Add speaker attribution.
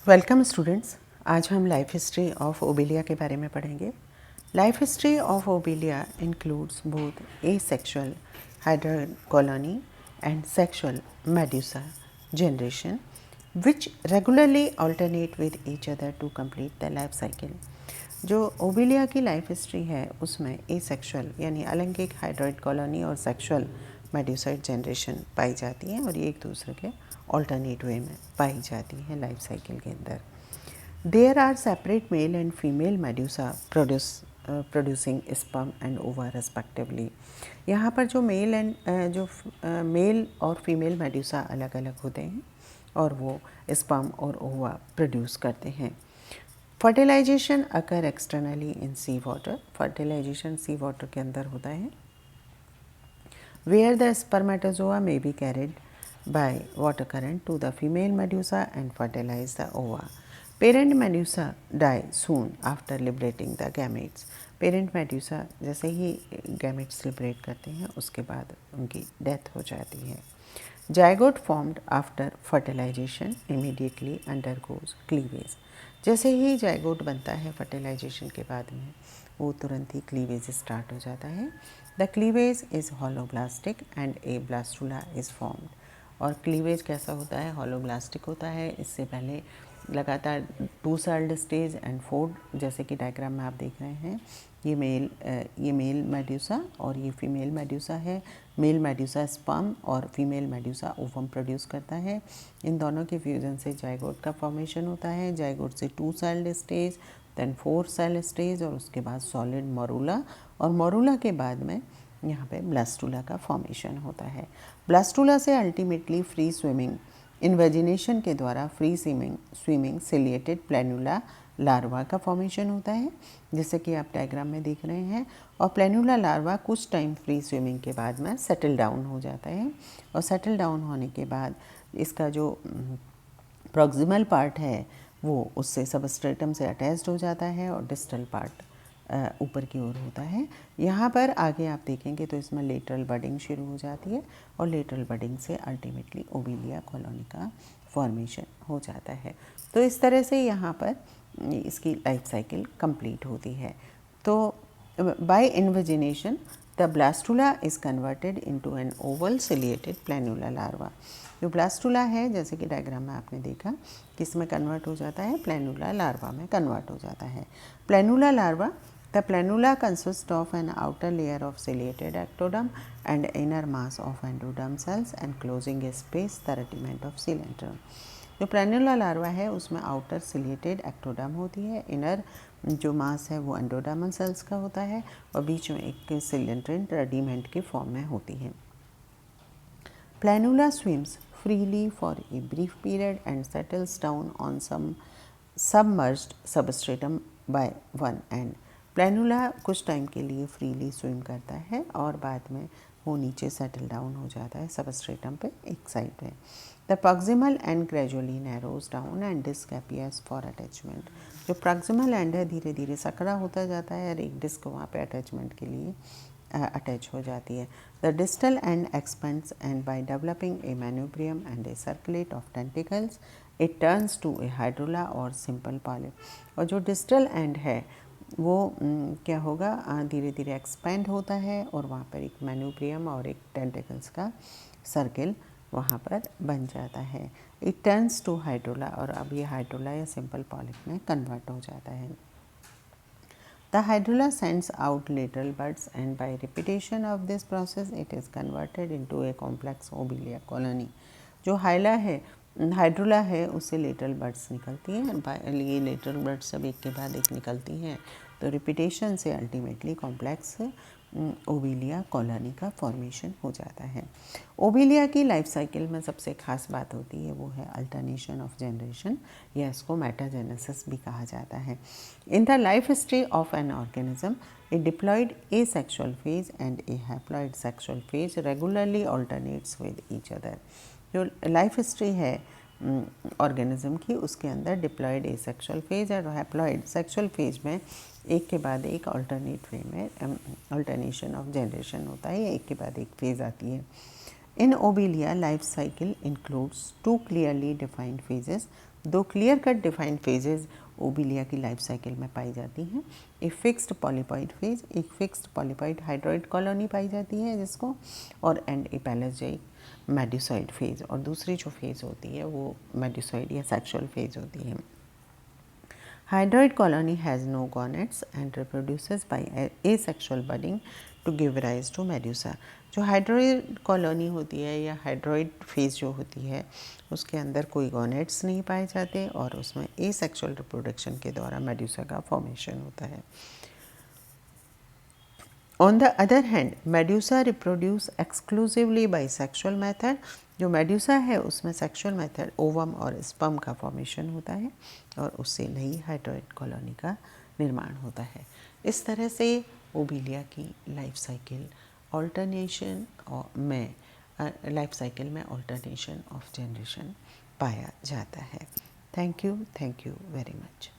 Speaker 1: Welcome students. आज हम life history of Obelia के बारे में पढ़ेंगे। Life history of Obelia includes both asexual hydroid colony and sexual medusa generation which regularly alternate with each other to complete the life cycle. जो Obelia की life history है उसमें asexual यानी अलैंगिक हाइड्रॉइड कॉलोनी और सेक्सुअल मेड्यूसाइड जनरेशन पाई जाती है और ये एक दूसरे के ऑल्टरनेट वे में पाई जाती है लाइफ साइकिल के अंदर। There are separate male and female medusa producing sperm and ova respectively. यहाँ पर जो मेल और फीमेल मेड्यूसा अलग अलग होते हैं और वो स्पर्म और ओवा प्रोड्यूस करते हैं। Fertilisation occur externally in sea water. Fertilisation sea water के अंदर होता है। Where the spermatozoa may be carried by water current to the female medusa and fertilize the ova. Parent medusa die soon after liberating the gametes. Parent medusa जैसे ही gametes liberate करते हैं उसके बाद उनकी death हो जाती है। Zygote formed after fertilization immediately undergoes cleavage. जैसे ही जाइगोट बनता है फर्टिलाइजेशन के बाद में वो तुरंत ही क्लीवेज स्टार्ट हो जाता है। The cleavage is holoblastic and A blastula is formed. और क्लीवेज कैसा होता है? होलोब्लास्टिक होता है। इससे पहले लगातार 2 सेल्ड स्टेज एंड 4, जैसे कि डायग्राम में आप देख रहे हैं। ये मेल मेड्यूसा और ये फीमेल मेड्यूसा है। मेल मेड्यूसा स्पर्म और फीमेल मेड्यूसा ओवम प्रोड्यूस करता है। इन दोनों के फ्यूजन से जाइगोट का फॉर्मेशन होता है। जाइगोट से 2 celled stage, then 4 cell stage और उसके बाद सॉलिड मोरूला, और मोरूला के बाद में यहाँ पे ब्लास्टुला का फॉर्मेशन होता है। ब्लास्टुला से अल्टीमेटली फ्री स्विमिंग इन्वेजिनेशन के द्वारा free swimming ciliated planula larva का फॉर्मेशन होता है, जैसे कि आप डायग्राम में देख रहे हैं। और प्लेनुला लार्वा कुछ टाइम फ्री स्विमिंग के बाद में सेटल डाउन हो जाता है और सेटल डाउन होने के बाद इसका जो प्रॉक्सिमल पार्ट है वो उससे सबस्ट्रेटम से अटैच्ड हो जाता है और डिस्टल पार्ट ऊपर की ओर होता है। यहाँ पर आगे आप देखेंगे तो इसमें लेटरल बडिंग शुरू हो जाती है और लेटरल बडिंग से अल्टीमेटली ओबेलिया कॉलोनी का फॉर्मेशन हो जाता है। तो इस तरह से यहाँ पर इसकी लाइफ साइकिल कंप्लीट होती है। तो by invagination the blastula is converted into an oval ciliated planula larva. जो ब्लास्टुला है, जैसे कि डायग्राम में आपने देखा, किस में कन्वर्ट हो जाता है? प्लेनुला लार्वा में कन्वर्ट हो जाता है। Planula larva, the planula consists of an outer layer of ciliated ectoderm and inner mass of endoderm cells enclosing a space the rudiment of coelenterone. जो प्लेनुला लार्वा है उसमें आउटर सिलिएटेड एक्टोडर्म होती है, inner जो मास है वो endodermal cells का होता है और बीच में एक सिलेंट्रेन रडीमेंट के फॉर्म में होती है। Planula swims freely for a brief period and settles down on some submerged substratum by one end. Planula कुछ टाइम के लिए फ्रीली स्विम करता है और बाद में वो नीचे सेटल डाउन हो जाता है सबस्ट्रेटम पे एक साइड पे। The proximal end gradually narrows down and disc appears for attachment. जो प्रॉक्सिमल एंड है धीरे धीरे सकड़ा होता जाता है और एक डिस्क वहाँ पे अटैचमेंट के लिए अटैच हो जाती है। The distal end expands and by developing a manubrium and a circlet of tentacles it turns to a hydrula और सिंपल पॉलिप। और जो डिस्टल एंड है वो क्या होगा? धीरे धीरे एक्सपेंड होता है और वहाँ पर एक मैन्यूब्रियम और एक टेंटिकल्स का सर्किल वहाँ पर बन जाता है। इट टर्न्स टू हाइड्रोला, और अब ये हाइड्रोला या सिंपल पॉलिप में कन्वर्ट हो जाता है। The hydrola sends out lateral buds and by repetition of this process it is converted into a complex obelia colony. जो हाइड्रोला है उससे लेटरल बड्स निकलती हैं। ये लेटरल बड्स सब एक के बाद एक निकलती हैं तो रिपीटेशन से अल्टीमेटली कॉम्प्लेक्स ओबेलिया कॉलोनी का फॉर्मेशन हो जाता है। ओबेलिया की लाइफ साइकिल में सबसे खास बात होती है वो है अल्टरनेशन ऑफ जनरेशन, या इसको मेटाजेनेसिस भी कहा जाता है। In the life history of an organism a diploid asexual phase and a haploid sexual phase regularly alternates with each other. जो लाइफ हिस्ट्री है ऑर्गेनिज्म की उसके अंदर डिप्लॉयड एसेक्सुअल फेज और हैप्लॉयड सेक्सुअल फेज में एक के बाद एक अल्टरनेट वे में अल्टरनेशन ऑफ जनरेशन होता है, एक के बाद एक फेज़ आती है। In Obelia life cycle includes 2 clearly defined phases, 2 clear cut defined phases Obelia की लाइफ साइकिल में पाई जाती हैं। एक फिक्स्ड पॉलीपॉइड फेज, एक फिक्स्ड पॉलीपॉइड हाइड्रॉइड कॉलोनी पाई जाती है जिसको, और and a pelagic medusoid phase, और दूसरी जो फेज होती है वो मेड्यूसॉइड या सेक्सुअल फेज होती है। Hydroid colony has no gonads and reproduces by asexual budding to give rise to medusa. जो हाइड्रोइड कॉलोनी होती है या हाइड्रोइड फेज जो होती है उसके अंदर कोई गोनेट्स नहीं पाए जाते और उसमें एसेक्सुअल रिप्रोडक्शन के द्वारा मेड्यूसा का फॉर्मेशन होता है। On the other hand, medusa reproduce exclusively by sexual method. जो मेड्यूसा है उसमें सेक्सुअल मेथड ओवम और स्पर्म का फॉर्मेशन होता है और उससे नई हाइड्रोइड कॉलोनी का निर्माण होता है। इस तरह से ओबिलिया की लाइफ साइकिल ऑल्टरनेशन में लाइफ साइकिल में ऑल्टरनेशन ऑफ जनरेशन पाया जाता है। Thank you very much.